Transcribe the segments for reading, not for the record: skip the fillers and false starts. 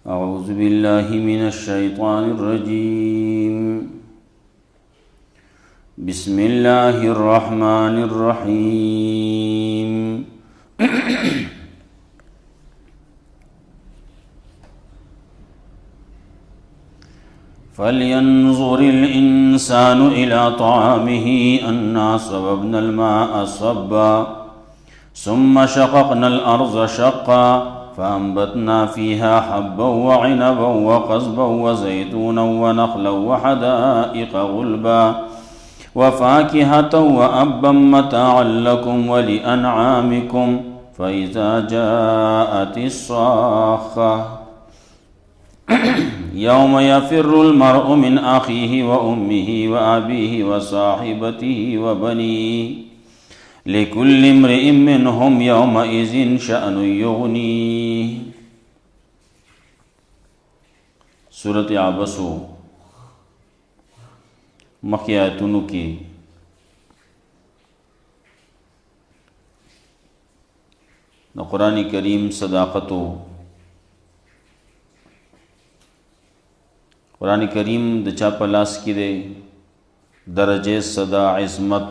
أعوذ بالله من الشيطان الرجيم. بسم الله الرحمن الرحيم. فلينظر الإنسان إلى طعامه أنا صببنا الماء صبا ثم شققنا الأرض شقا فأنبتنا فيها حبا وعنبا وقضبا وزيتونا ونخلا وحدائق غلبا وفاكهة وأبا متاعا لكم ولأنعامكم فإذا جاءت الصاخة يوم يفر المرء من أخيه وأمه وأبيه وصاحبته وبنيه لكل امرئ منهم يومئذ شأن يغنيه. سورة عبسو مخی آیتونو کی قرآن کریم صداقتو قرآن کریم د چا پلاس کی دے درجه صدا عظمت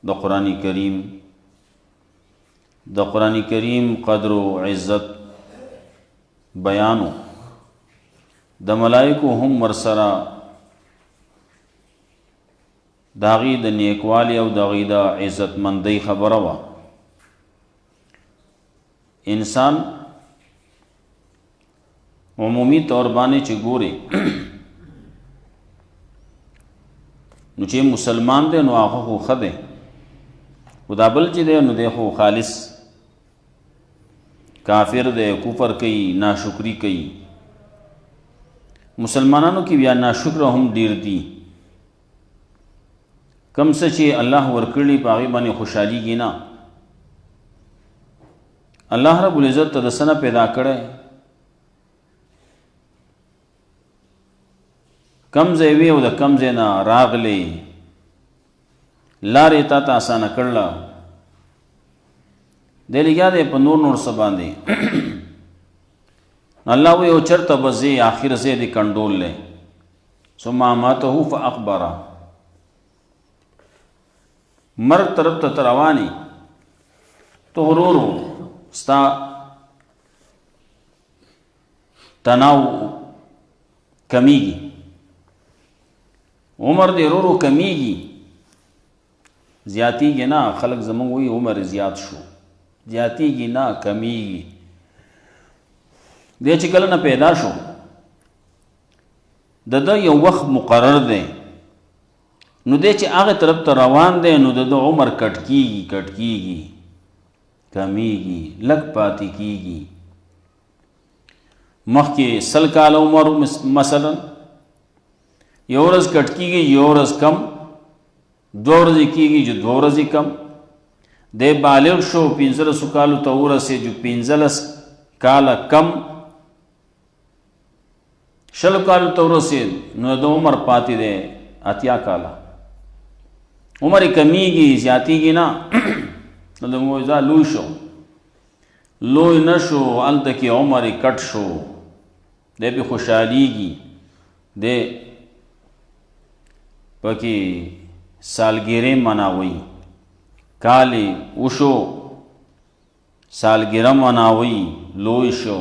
د قرآن کریم قدر و عزت بیانو د ملائکو هم ورسره داغی د نیکوالی او داغی د عزت مندی خبره وا. انسان عمومی طور باندې چې ګوري نو چې مسلمان دی نو هغه خو ښه دی، خدا بل چې دی نو دی خو خالص کافر دی، کفر کوي، ناشکری کوي. مسلمانانو کې بیا ناشکر هم ډیر دي. کم څه چې الله ورکړي په هغې باندې خوشحالیږي نه. الله رب العزت ته د څه نه پیدا کړی، کم ځای وي او د کم ځای نه راغلی لارې تا ته اسانه کړله، دی لګیا دی په نور څه باندې. الله وی او چرته به ځې آخر ځای دې کنډول دی. ثم اماته فاقبره، مرګ طرف ته روانې تو ورو ورو ستا تناو کمیږي، عمر دې ورو ورو کمیږي، زیاتیږي نه. خلق زمونږ وایي عمر زیات شو، زیاتیږي نه کمیږي. دې چې کله نه پیدا شو د ده یو وخت مقرر دی، نو دی چې هغه طرف ته روان دی نو د ده عمر کټ کیږي کمیږي، لږ پاتې کیږي. مخکې 100 کاله عمر مثلا یو ورځ کټ کیږي، یو ورځ کم، 2 ورځې کیږي جو 2 ورځې کم. دی بالغ شو 15 کالو ته ورسې جو 15 کاله کم، 20 کالو ته ورسې نو د عمر پاتې دی 80 کاله. عمر کمیږي زیاتیږي نه. نو د موضوع لوی شو، لوی نه شو، هلته کې عمر کټ شو، دی پې خوشحالیږي. دی پکې سالګیرې مناوي، کالی وشو سالګیره مناوي، لوی شو،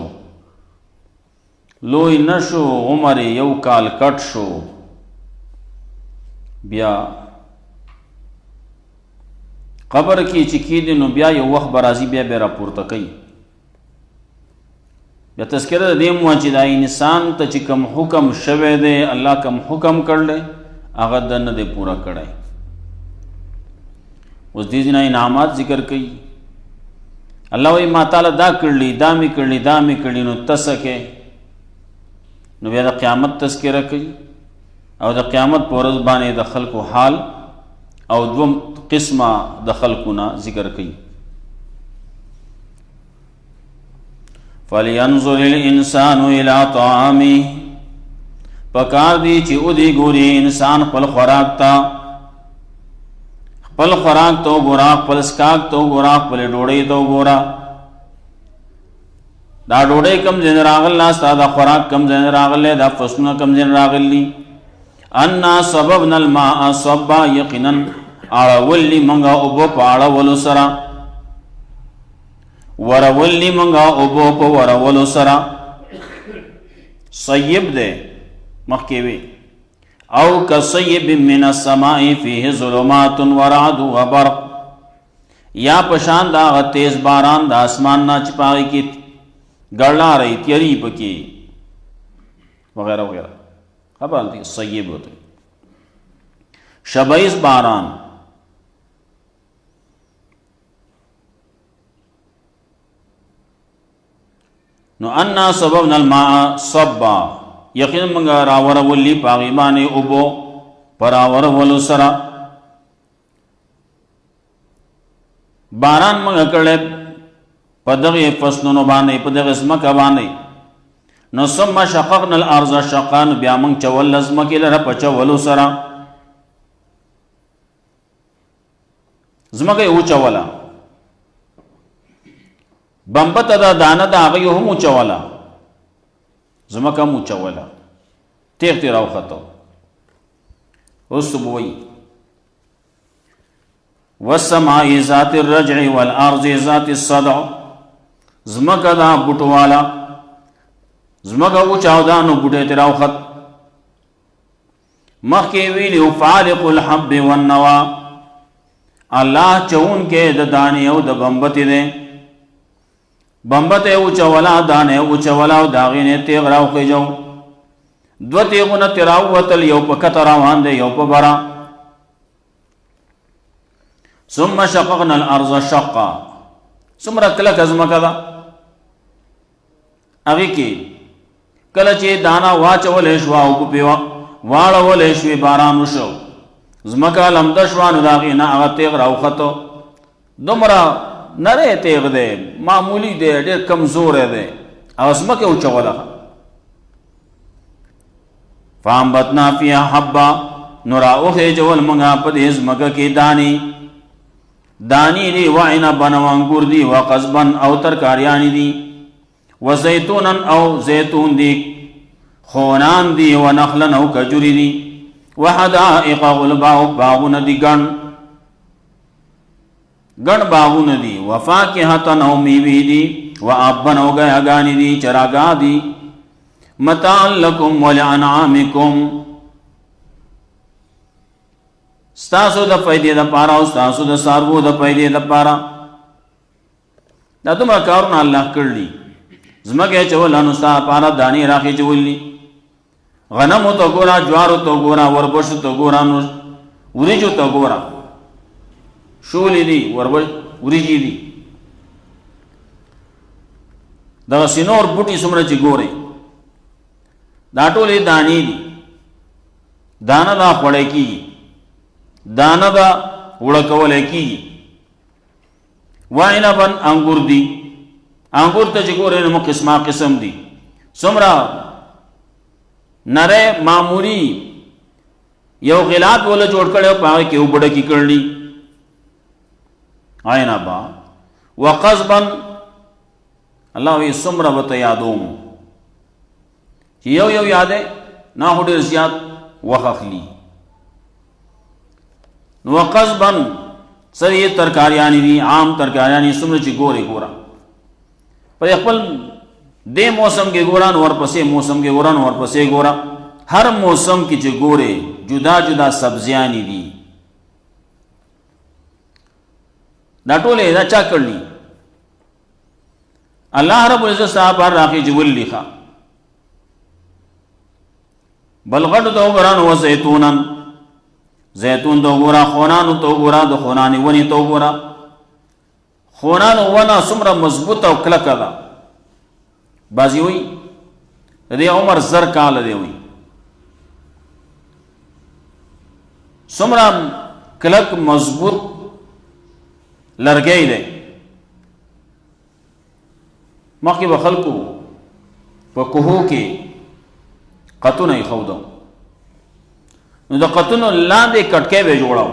لوی نشو، عمر یو کال کټ شو. بیا قبر کې چې کېدی نو بیا یو وخت به راځي، بیا به راپورته کوي. بیا تذکره د دې مو چې دا انسان ته چې کوم حکم شوی دی، الله کوم حکم کړلی هغه د نه دی پوره کړی. اوس دې ځینې انعامات ذکر کوي. الله وایي ما تعالی دا کړلی، دا مې کړلی، دا مې کړلی، نو ته څه کوې؟ نو بیا د قیامت تذکره کوي او د قیامت په ورځ باندې د خلکو حال او 2 قسمه د خلقونه ذکر کوي. فلینظر الانسان الى طعامه، پکار دی چې او دی ګوري انسان خپل خوراک ته، خپل خوراک ته، خپل سکاک ته، خپل ډوډۍ ته وګوره. انا صببنا الماء صبا، پس موږ د اوبو نه څاڅکي څاڅکي کړل. ثم شققنا الارض شقا، بیا موږ د ځمکې څخه څاڅکي څاڅکي دا ډوډۍ کم ځای نه راغله، ستا دا خوراک کم ځای نه راغلی، دا فصلونه کم ځای نه راغلي. انا صببنا الماء صبا، یقینا اړولی منګه اوبه په اړولو سره، ورولي منګه اوبه په ورولو سره. صیب دی مخکې وی او کصیب من السماء فيه ظلمات ورعد وبرق، یا پشان دا تیز باران د اسمان نه چې پاغي کې ګړلا رہی تیری پکې وغیرہ وغیرہ. خبر دی صیب ہوتے شبیس باران. نو انا صببنا الماء صبا، یقینا منگا راور ولی پاغیبانی اوبو پراور ولو سرا. باران منگا کرلے پدغی فصلونو باندې پدغی اسمکا باندې. نو ثم شققنا الارض شقا، بیا منگ چول ازمکی لره پچولو سرا، زمکی او چولا. بمبت دا دانا دا آغی هم اوچوالا، زمکا هم اوچوالا، تیغ تیر آو خطو. اس بوئی والسماء ذات الرجع والارض ذات الصدع، زمکا دا بوٹوالا، زمکا اوچاو دانو بوٹے تیر آو خط. مخی ویلی فالق الحب والنوا، اللہ چون کے دا دانی او دا بمبتی دے، بمبت اوچولا دانے اوچولا داغینے تیغ راو خیجو. دو تیغونا تراوتل، یو پا کتا راوان دے یو پا برا. ثم شققنا الارض شقا، سمرا کلک ازمکا دا اگی کی کلچی دانا واچولیشوا اوپو پیوا واڑولیشوی بارانو شو، زمکا لمدشوانو داغینا اگا تیغ راو خطو. دمرا نرے تیغ دے، معمولی دے، دیر کمزور دے، اسمکے اوچولا. فانبتنا فیہا حبا، نورا اوخے جول منگا پدی ازمکا کی دانی، دانی دی وعنبا وانگور دی وقزبا او ترکاریانی دی وزیتونا او زیتون دی خونان دی ونخلا او کجوری دی وحدائق غلبا او باغون دی گن باغون دی وفاکہتا او میوی دی وابن او گیا گانی دی چراگا دی متاع لکم ولعنعامکم، ستاسو دا فیدی دا پارا او ستاسو دا ساربو دا فیدی دا پارا. دا تمہا کارون اللہ کر لی، زمکے چولا نستا پارا دانی راخی چولی، غنمو تو گورا، جوارو تو گورا، وربشو تو گورا، وریجو تو گورا، شولی دی وربش وریجی دی. دا سینور بوٹی سمرا چی گورے، دا ټولې دانی دی، دانا دا خوڑے کی، دانا دا وڑکولے کی. وعنبا انگور دی، انگور تا چی گورے نمو قسمہ قسم دی، سمرا نرے معمولی یو غلات بولا جوڑ کڑے پاگے کیو بڑا کی کرلی. عنبا وقزبا، اللہ وی سمرا بتا یادوم، یو یو یادے نا ہو دیر زیاد وخخلی. وقزبا سر یہ ترکاریانی دی، عام ترکاریانی سمرا چی گورے گورا، پر اقبل دے موسم کے گورا نور پسے موسم کے گورا نور پسے گورا. ہر موسم کی چی گورے جدا جدا سبزیانی دی. دا ٹولے دا چا کر لی اللہ رب العزت صاحب پر راقی جول لکھا. بلغٹ تو گوران و زیتونن، زیتون تو گورا، خونان تو گورا، دو خونانی ونی تو گورا. خونان ونا سمرا مضبوط و کلک دا، بازی ہوئی دے عمر زر کال دے ہوئی، سمرا کلک مضبوط لرگئی دے. مخی بخلقو پا کہو کی قطن ای خودو، نو دا قطن لاندے کٹکے بے جوڑاو،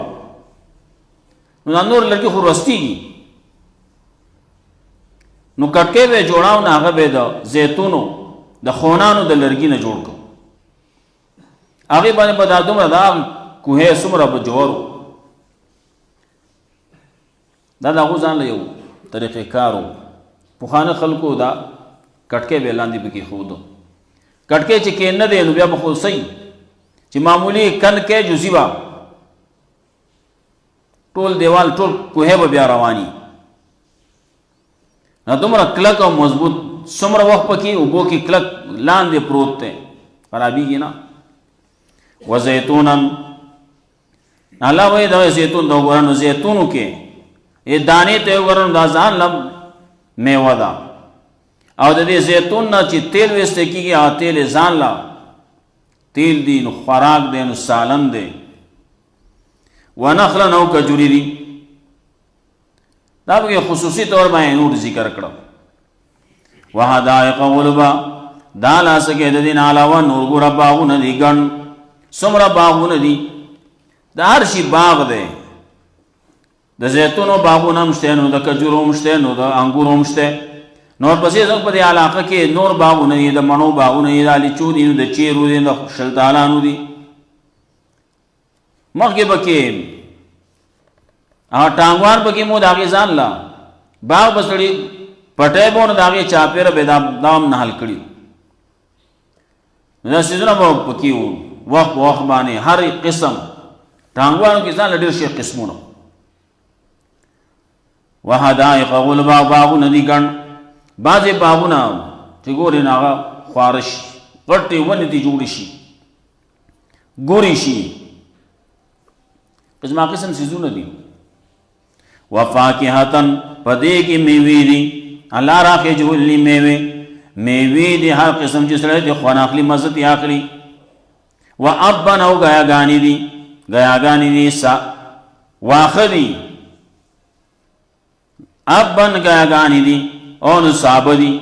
نو دا نور لڑکی خور رستی گی، نو کټکې به جوړاو نه هغه به د زیتونو د خونانو د لرګي نه جوړ کو هغه باندې په دا دومره دا کوه سمره به جوړو دا د غوځان له یو طریقې کارو پوخانه خلکو دا کټکې به لاندې بکی خودو کټکې چې کې نه دی نو بیا به خو صحیح چې معمولی کن کې جزیبا ټول دیوال ټول کوه به بیا رواني نو دومره کلک او مضبوط څومره وخت پکې اوبو کې کلک لاندې پروت دی خرابېږي نه وزیتونا الله وایي دا زیتون د وګورنو زیتونو کې ای دانې ته وګورنو دا ځان لم میوه ده او د دې زیتون نه چې تیل ویسته کېږي هغه تیل ځان لا تیل دی نو خوراک دی نو سالن دی ونخلا نو کجوري دی دا به خصوصي طور باندې نور ذکر کړو وحدائق غلبا دا لاسکه د دین علاوه نور ګور باغونه دي ګن څومره باغونه دي د هر شي باغ دی د زیتونو باغونه مشته نو د کجورو مشته نو د انګورو مشته نور پسې څنګه په دې علاقه کې نور باغونه دي د مڼو باغونه دي د لیچو دي د چیرو دي د شلتالانو دي مخکې بکې ټانګوان بکې مو د هغې ځان لا باغ به سړي پټی به نو د هغې چاپېره به دا هم نحل کړي نو دا څیزونه به پکې وو وخت په وخت باندې هر قسم ټانګوانو کې ځان له ډېر شي قسمونه وحدائق غلبا باغونه دي ګڼ بعضې باغونه چې ګورې نو هغه خواره شي غټې ونې دې جوړې شي ګورې شي قسمه قسم څیزونه دي وفاکهتن په دې کې میوې دي الله راخېجولي میوې دي هر قسم چې سړی د خوند اخلي مزه ترې اخلي وابا او ګیاګانې دي واښه دي ابن ګیاګانې دي او نو سابه دي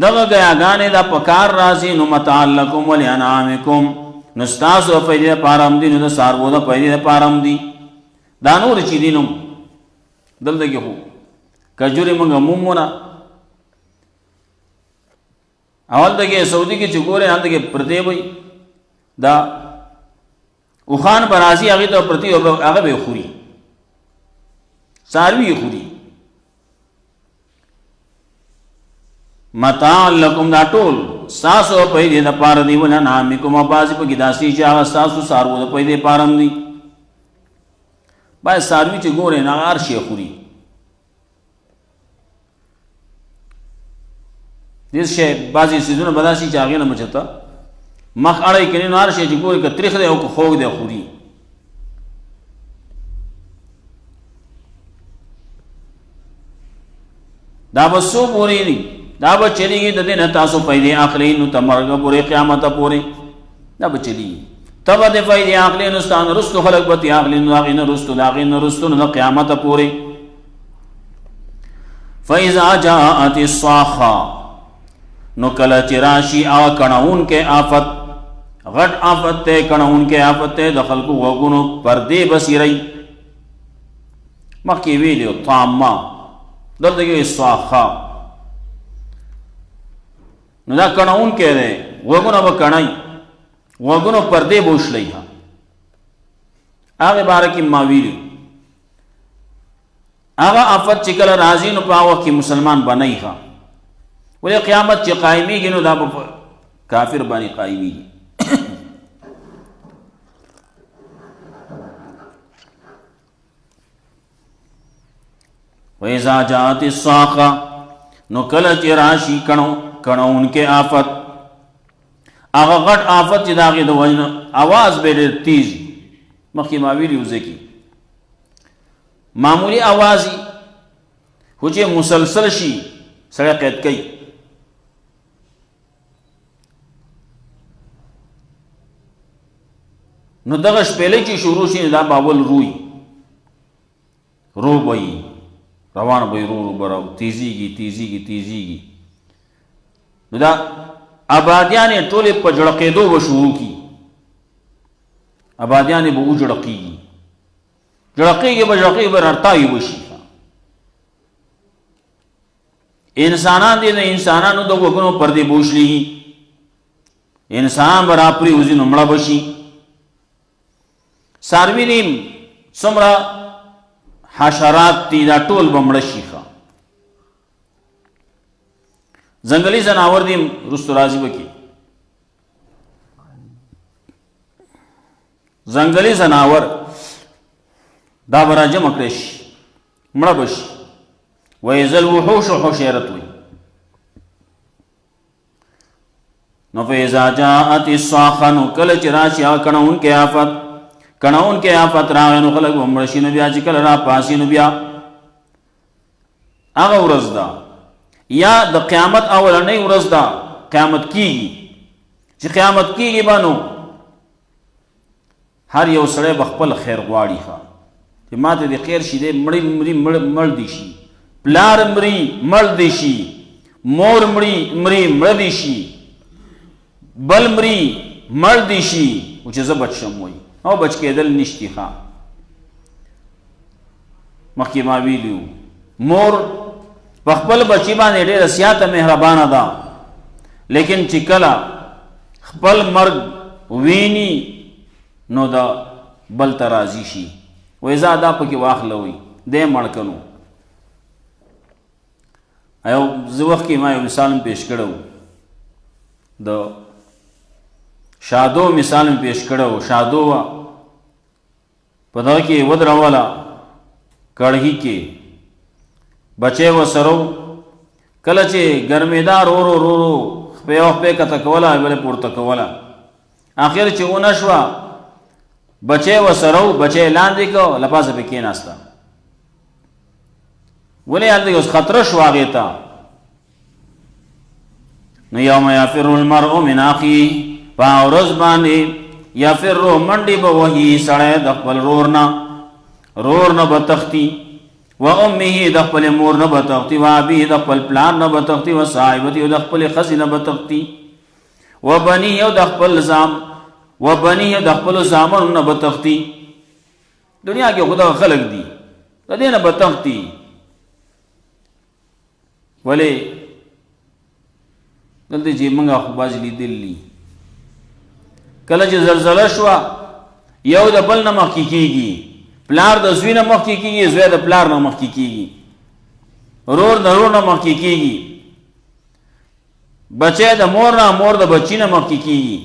دغه ګیاګانې دا په کار راځي نو متاع لکم ولانعامکم نو ستاسو د فایدې دپاره هم دي نو د څاروو د فایدې دپاره هم دي دا نور چې دي نو دلته کې خو کجورې موږ مومونه هلته کې سعودي کې چې ګورې هلته کې پرتې وي دا اوښان به راځي هغې ته پرتې هغه به یې خوري څاروي یې خوري متاع لکم دا ټول ستاسو د فایدې دپاره دي ولانعامکم او بعضې پکې داسې چې هغه ستاسو څاروو د فایدې دپاره هم دي باید څاروي چې ګورې نه هغه هر شی خوري دې شی بعضې څیزونه به داسې چې هغې نه به چېرته مخ اړی کوي نو هر شی چې ګورې که تریخ دی او که خوږ دی خوري دا به څو پورې دي دا به چلیږي د دې نه تاسو پیدې اخلئ نو تر مرګه پورې قیامته پورې دا به چلیږي ته به د فایدې اخلې نو ستا نه رستو خلک به ترې اخلي نو د هغې نه رستو د هغې نه رستو نو د قیامته پورې فاذا جاءت الصاخه نو کله چې راشي هغه کڼونکی آفت غټ آفت دی کڼونکی آفت دی د خلکو غوږونو پردې بصیرئ مخکې ویلي طامه دلته کې صاخه نو دا کڼونکی دی غوږونه به کڼئ غوږونو پردې به وشلئ هغې باره کې ما ویلي هغه آفت چې کله راځي نو په هغه وخت کې مسلمان به نه ښه ولې قیامت چې قایمیږي نو دا به کافر باندې قایمیږي وإذا جاءت الصاخه نو کله چې راشي کڼونکی آفت هغه غټ آفت چې د هغې د وجې نه اواز به ډېر تیز مخکې ما ویلي وو ځکې معمولی آواز خو چې مسلسل شي سړی قید کوي نو دغه شپېلۍ چې شروع شي دا به اول رو به وي روان به رو به تیزیږي نو دا آبادیانې ټولې په جړقېدو به شروع کي آبادیانې به وجړقېږي جړقېږي به رړتاوي به شي انسانان دي د انسانانو د وګونو پردې بوشلېږي، انسان به راپرېوځي نو مړه به شي. څاروي دي څومره حشرات دي دا ټول به مړه شي. ځنګلي ځناور دي رستو راځي به کې ځنګلي ځناور دا به را جمع کړی شي مړه به شي. وإذا الوحوش حشرت وي نو فإذا جاءت الصاخة نو کله چې راشي هغه کڼونکی آفت، کڼونکی آفت راغی نو خلک به مړه شي. نو بیا چې کله را پاسي نو بیا هغه ورځ ده یا د قیامت اولنۍ ورځ ده قیامت کیږي. چې قیامت کیږي به نو هر یو سړی به خپل خیر غواړي چې ما ته د خیر شي دی، مړی مري مړ دی شي، پلار مري مړ دی شي، مور مري مړ دی شي، بل مري مړ دی شي، او چې زه بچ شم وایي او بچ کېدل نشتی. مخکې ما ویلي مور په خپل بچي باندې ډېره زیاته مهربانه ده، لیکن چې کله خپل مرګ ویني نو دا بل ته راضي شي، وایي زه دا پکې واخلوئ دی مړ که نو. یو زه وخت کې ما یو مثال پیش کړی د شادو مثال پیش کړی. شادو په دغه کې ودروله کړهي کې بچی وسرو، کله چې ګرمېدا رو رو رو رو خپې او خپې کته کوله بلې پورته کوله، آخر چې ونه شوه بچی وسرو، بچی لاندې کو لپاسه پې کېناسته. ولې هلته اوس خطره شو هغې ته. نو یوم یفر المرء من اخیه، په هغه ورځ باندې یفر منډې به وهي سړی د خپل رور نه به تښتي، و امه د خپل مور نه به تښتي، و ابيه د خپل پلار نه به تښتي، و صاحبته د خپل ښځې نه به تښتي، و بنيه د خپل زامنو نه به تښتي. دنیا کې خو دغه خلک دي د دې نه به تښتي. ولې دلته چې موږ خو باز لیدلي کله چې زلزله شوه یو د بل نه مخکې کېږي، پلار د زوی نه مخکې کېږي، زوی د پلار نه مخکې کېږي، رور د رور نه مخکې کېږي، بچی د مور نه مور د بچی نه مخکې کېږي.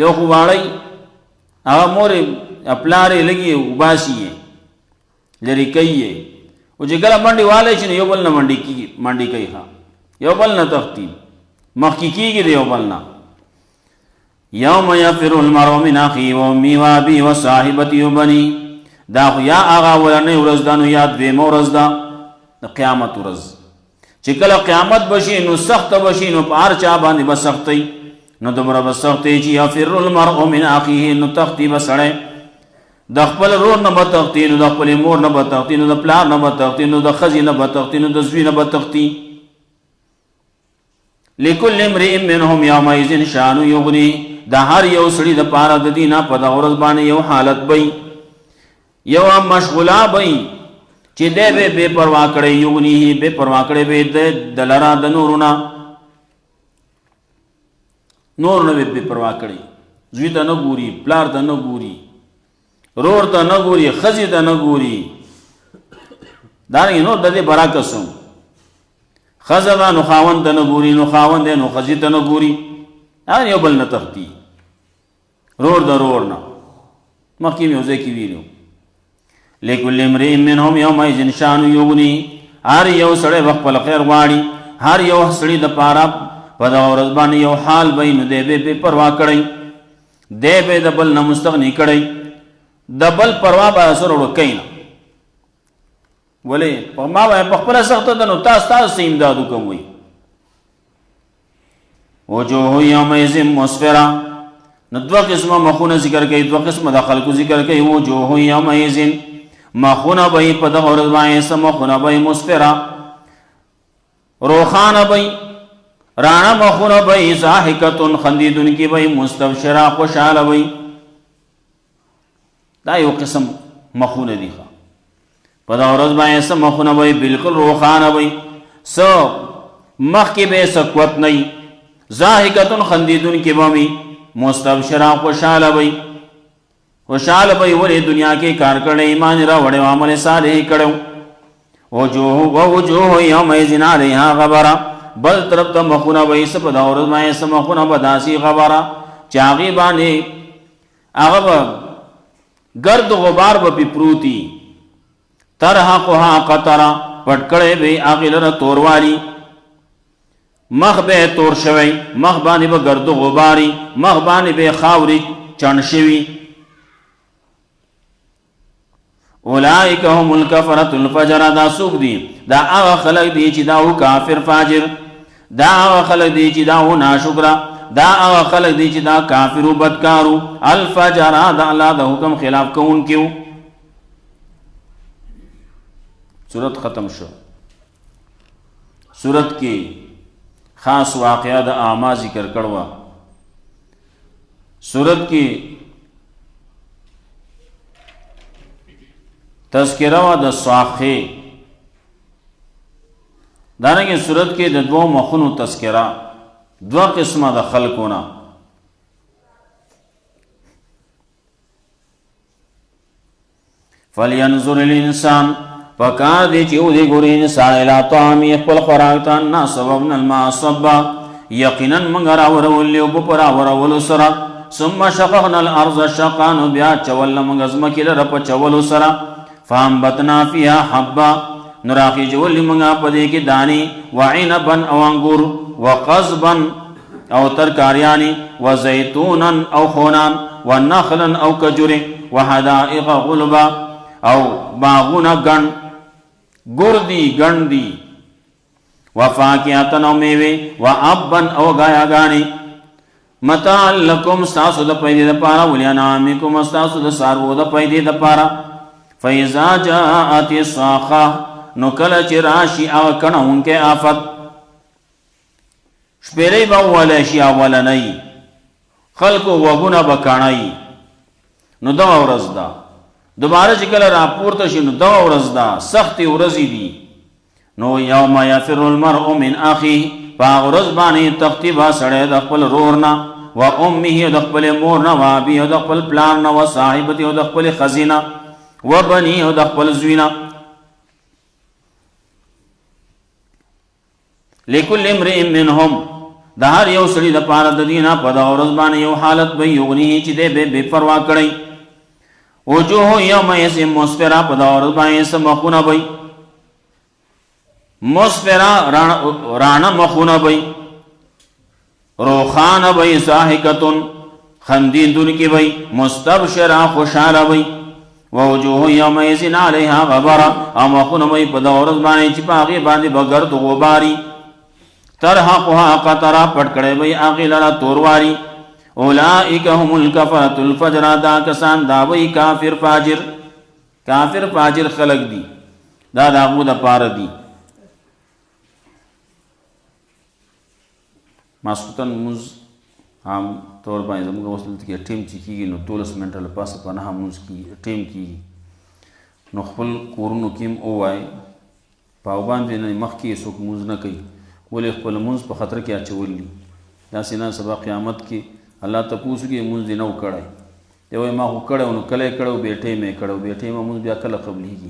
یو خو واړی هغه مور پلار یې لږ یې وباسي یې لرې کوي یې، او چې کله منډې والی شي نو یو بل نه منډې کوي، یو بل نه تښتي، مخکې کېږي د یو بل نه. یوم یفر المرء من اخیه و امه و ابیه و صاحبته و بنیه، دا خو یا هغه اولنۍ ورځ ده نو یا دویمه ورځ ده د قیامت ورځ. چې کله قیامت بشي نو سخته بشي، نو په هر چا باندې به سختۍ، نو دومره به سختۍ چې یفر المرء من اخیه، نو تښتي به سړی د خپل رور نه به تښتي، نو د خپلې مور نه به تښتي، نو د پلار نه به تښتي، نو د ښځې نه به تښتي، نو د زوی نه به تښتي. لکل امرئ منهم یومئذ شأن یغنیه، د هر یو سړي دپاره د دې نه په دغه ورځ باندې یو حالت بی، یو مشغوله بی چې دی به بې پروا کړی، یغنیه بې پروا کړی به د لره د نورو نه به بې پروا کړی، زوی ته نه ګوري، پلار ته نه ګوري، رور ته نه ګوري، ښځې ته نه ګوري. دارنګې نور د دې برعکس هم ښځه ده نو خاوند ته نه ګوري، نو خاوند دی نو ښځې ته نه ګوري، هغه یو بل نه تښتي، رور د رور نه. مخکې مې یو ځای کې ویلو لکل امرئ منهم یومئذ شأن یغنیه، هر یو سړی به خپل خیر غواړي، هر یو سړي دپاره په دغه ورځ باندې یو حال به نو دی به بې پروا کړی، دی به د بل نه مستغني کړی، د بل پروا به سر وړکی نه. ولې ما به په خپله سخته ده نو تاسو امداد وکړم وایي. وجوه یومئذ مسفره، نو دوه قسمه مخونه ذکر کوي، دوه قسمه د خلکو ذکر کوي. وجوه یومئذ مخونه به په دغه ورځ باندې څه مخونه به مسفره روښانه به، راڼه مخونه به ضاحکة خندیدونکي به، مستبشره خوشحاله به. دا یو قسم مخونه دي. په دغه ورځ باندې څه مخونه به بالکل روښانه به، سو مخ کی بے سکوت نئی ضاحکتن خندیدن کی بمی مستبشرا خوشحال بی خوشحال بی ولی دنیا کی کار کرنے ایمان را وڑے عمل صالح کرو وجوہ یومئذ علیہا غبرہ بل طرف تا مخونا بی سپ دورد مائے سمخونا بداسی غبرہ چاگی بانے اغب گرد غبار بپی پروتی ترحقها قطرہ پٹکڑے بے آغلر توروالی مخ بے تور شوی مخ بانی با گرد غباری مخ بانی بے خاوری چن شوی اولائک هم الکفرۃ الفجر دا سوک دی دا آغا خلق دی چی داو کافر فاجر دا آغا خلق دی چی داو ناشکرہ دا آغا خلق دی چی دا کافر و بدکارو الفجر دا اللہ دا حکم خلاف کون کیوں سورت ختم شو سورت کی خاص واقعہ دا اعمال ذکر کروا سورت کی تذکرہ و دا صاخے دارنگی سورت کے دا دو مخنو تذکرہ دو قسمہ دا خلقونا فَلْيَنْظُرِ الْإِنسان پکار دی چیو دی گوری انسان الى طعامی اخبر خوراکتان نا سببنا الماء صبا یقینا منگر آورول لیو بپر آورول سرا ثم شققنا الارض شقانو بیا چول منگزمکی لرپ چول سرا فانبتنا فیها حبا نراخی جولی منگا پدے کی دانی وعنبا او انگور وقضبا او ترکاریانی وزیتونا او خونان ونخلا او کجر وحدائق غلبا او باغونا گن گردی گندی وفاکیاتن او میوے وعبن او گایا گانی متاع لکم ستاسو دا پیدی دا پارا ولینامکم ستاسو دا سارو دا پیدی دا پارا فیضا جاءتی صاخا نکل چراشی آکن ان کے آفت شپیلی با ولشی اولنی خلقو وگونا بکانئی نو دا ورز دا دوبارہ چکل راپورت شی نو دا ورز دا سختی ورزی دی نو یوم یفر المرء من اخی پا ورز بانی تختی با سڑے دخپل رورنا و امیه دخپل مورنا و ابیه دخپل پلاننا و صاحبتی دخپل خزینا و بنیه دخپل زوینا لکل امرئ منهم دا ہر یو سڑی دا پارد دینا پا دا ورز بانی یو حالت بی یغنی چی دے بے پروا کڑی وجوہ یوم ایسی مسفرہ پدا عورت بائیں سے مخونہ بئی مسفرہ رانا مخونہ بئی روخانہ بئی ضاحکتن خندین دن کی بئی مستبشرہ خوشحالہ بئی ووجوہ یوم ایسی علیہا غبرہ او مخونہ بئی پدا عورت بائیں چپاقی باندی بگرد غباری ترحقها قطرہ پٹکڑے بئی آقی لڑا تورواری اولائک هم الکفرۃ الفجر دا کسان دا وی کافر فاجر خلق دی دا داغو دا پار دی ماسکتن منز ہم طور بائیں زمگا وصلت کی ٹیم چی کی نو 12 منٹل پاس پناہ منز کی ٹیم کی نو خپل کورنو کیم او آئے پاوبان دینا مخ کی سوک منز نہ کئی ولی خپل منز پا خطر کیا چولی دا سینا سبا قیامت کی اللہ تپوسو کی منز دی نو کڑای دیوئی ما خو کڑاو نو کلے کڑاو بیٹھے میں کڑاو بیٹھے میں منز بیا کل قبلی کی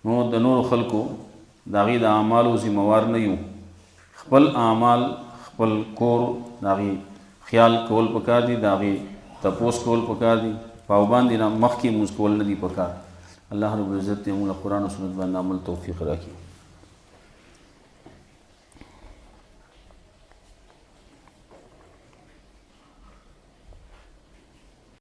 نو دا نور خلقو داغی دا اعمالو زموار نیو خپل اعمال خپل کور داغی خیال کول پکار دی داغی تپوس کول پکار دی پاوبان دینا مخ کی منز کول ندی پکار اللہ رب العزت دیمون قرآن و سنت بان عمل توفیق راکی